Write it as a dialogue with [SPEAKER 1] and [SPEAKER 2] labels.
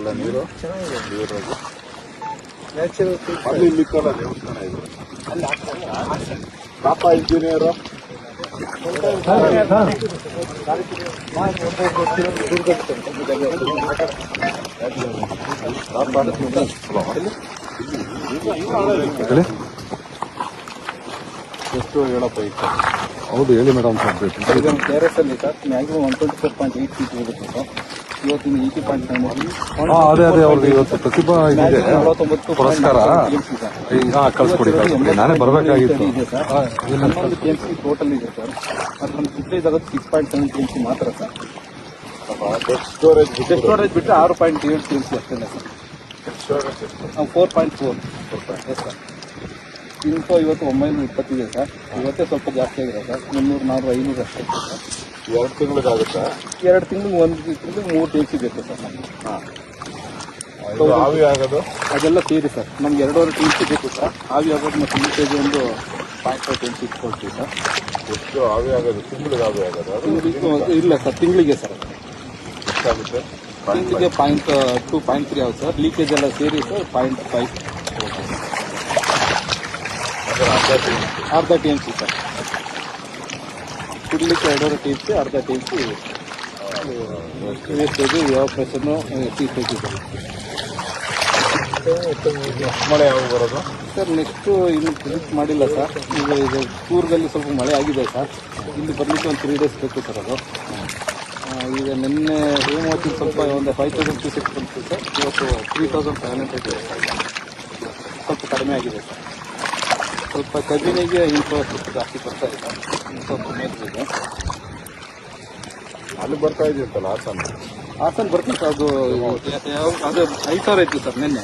[SPEAKER 1] ಚೆನ್ನಾಗಿದೆಯಲ್ಲ ನೀರು?
[SPEAKER 2] ಚೆನ್ನಾಗಿದೆ.
[SPEAKER 1] ನೀರು
[SPEAKER 2] ನ್ಯಾಚುರಲ್
[SPEAKER 1] ಅಲ್ಲಿ ಇಲ್ಲಿಕ್ಕಲ್ಲ ದೇವಸ್ಥಾನ ಇದು. ಪಾಪ ಇಂಜಿನಿಯರು ಎಷ್ಟು ಹೇಳಪ್ಪ ಈಗ?
[SPEAKER 3] ಹೌದು ಹೇಳಿ ಮೇಡಮ್.
[SPEAKER 2] ಈಗ KRS ಅಲ್ಲಿ ಸರ್ ಮ್ಯಾಕ್ಸಿಮಮ್ 124.8 ಫೀಟ್ ಹೋಗುತ್ತೆ ಸರ್. ಇವತ್ತಿನ 80.9
[SPEAKER 3] ಅದೇ ಅವ್ರಿಗೆ ಇವತ್ತು ಪ್ರತಿಭಾ ಇದೆ ಪುರಸ್ಕಾರ. ಕಳ್ಸ್ಕೊಡಿ ನಾನೇ ಬರಬೇಕಾಗಿತ್ತು.
[SPEAKER 2] ಇದೆ ಸರ್. 11 TMC ಟೋಟಲ್ ಇದೆ ಸರ್. ಅದು ನಮ್ಮ ಫುಟೇಜ್ ಆಗೋದು 6.7 TMC ಮಾತ್ರ ಸರ್.
[SPEAKER 1] ಸ್ಟೋರೇಜ್
[SPEAKER 2] ಸ್ಟೋರೇಜ್ ಬಿಟ್ಟರೆ 6.7 TMC ಅಷ್ಟೇ ಸರ್. 4.4 yes sir. ಇನ್ಫೋ ಇವತ್ತು 920 ಇದೆ ಸರ್. ಇವತ್ತೇ ಸ್ವಲ್ಪ ಜಾಸ್ತಿ ಆಗಿದೆ ಸರ್. 300, 400, 500 ಅಷ್ಟೇ ಸರ್.
[SPEAKER 1] 2 ತಿಂಗಳಿಗಾಗುತ್ತಾ?
[SPEAKER 2] 2 ತಿಂಗಳು 1 ತಿಂಗಳು 3 TMC ಬೇಕು ಸರ್ ನಮಗೆ.
[SPEAKER 1] ಆವಿ ಆಗೋದು
[SPEAKER 2] ಅದೆಲ್ಲ ಸೇರಿ ಸರ್ ನಮ್ಗೆ 2.5 TMC ಬೇಕು ಸರ್. ಆವಿ ಆಗೋದು ಮತ್ತು ಲೀಕೇಜ್ ಒಂದು 0.5 TMC ಇಟ್ಕೊಳ್ತೀವಿ ಸರ್.
[SPEAKER 1] ಎಷ್ಟು ಆವಿ ಆಗೋದು? ತಿಂಗಳಿಗೆ ಆವಿ ಆಗೋದು? ಅದು
[SPEAKER 2] ಇಲ್ಲ ಸರ್, ತಿಂಗಳಿಗೆ ಸರ್.
[SPEAKER 1] ಎಷ್ಟಾಗುತ್ತೆ?
[SPEAKER 2] ತಿಂಗಳಿಗೆ 0.2, 0.3 ಆಗುತ್ತೆ ಸರ್. ಲೀಕೇಜ್ ಎಲ್ಲ ಸೇರಿ ಸರ್ 0.5 ಅರ್ಧ TMC ಸರ್. ಕುಡ್ಲಿಕ್ಕೆ 2.5 TMC, ಅರ್ಧ TMC ವೇಸ್ಟೇಜ್, ಎವಾಪರೇಷನ್ನು, ಸೀಸೇಜ್ ಇದೆ
[SPEAKER 1] ಮಳೆ ಯಾವಾಗ ಬರೋದು
[SPEAKER 2] ಸರ್. ನೆಕ್ಸ್ಟು ಇನ್ನು ಪ್ರಿಡಿಕ್ಟ್ ಮಾಡಿಲ್ಲ ಸರ್. ಈಗ ಇದು ಕೂರ್ಗಲ್ಲಿ ಸ್ವಲ್ಪ ಮಳೆ ಆಗಿದೆ ಸರ್. ಇಲ್ಲಿ ಬರಲಿಕ್ಕೆ ಒಂದು 3 ಡೇಸ್ ಬೇಕು ಸರ್ ಅದು. ಈಗ ನಿನ್ನೆ ಹೇಮಾವತಿ ಸ್ವಲ್ಪ ಒಂದು 5,000 ಕ್ಯೂಸೆಕ್ ಬಂತು ಸರ್. ಇವತ್ತು 3,500 ಇದೆ ಸರ್. ಸ್ವಲ್ಪ ಕಡಿಮೆ ಆಗಿದೆ ಸರ್. ಸ್ವಲ್ಪ ಕಬ್ಬಿನಿಗೆ ಇಂಪ್ರೂವ್ ಸ್ವಲ್ಪ ಜಾಸ್ತಿ ಬರ್ತಾ ಇದೆ. ಸ್ವಲ್ಪ ಮೇಲಿದೆ.
[SPEAKER 1] ಅಲ್ಲಿ ಬರ್ತಾ ಇದೆಯಂತಲ್ಲ ಹಾಸನ?
[SPEAKER 2] ಹಾಸನ ಬರ್ತೀವಿ ಸರ್. ಅದು 5,000 ಇತ್ತು ಸರ್ ನಿನ್ನೆ.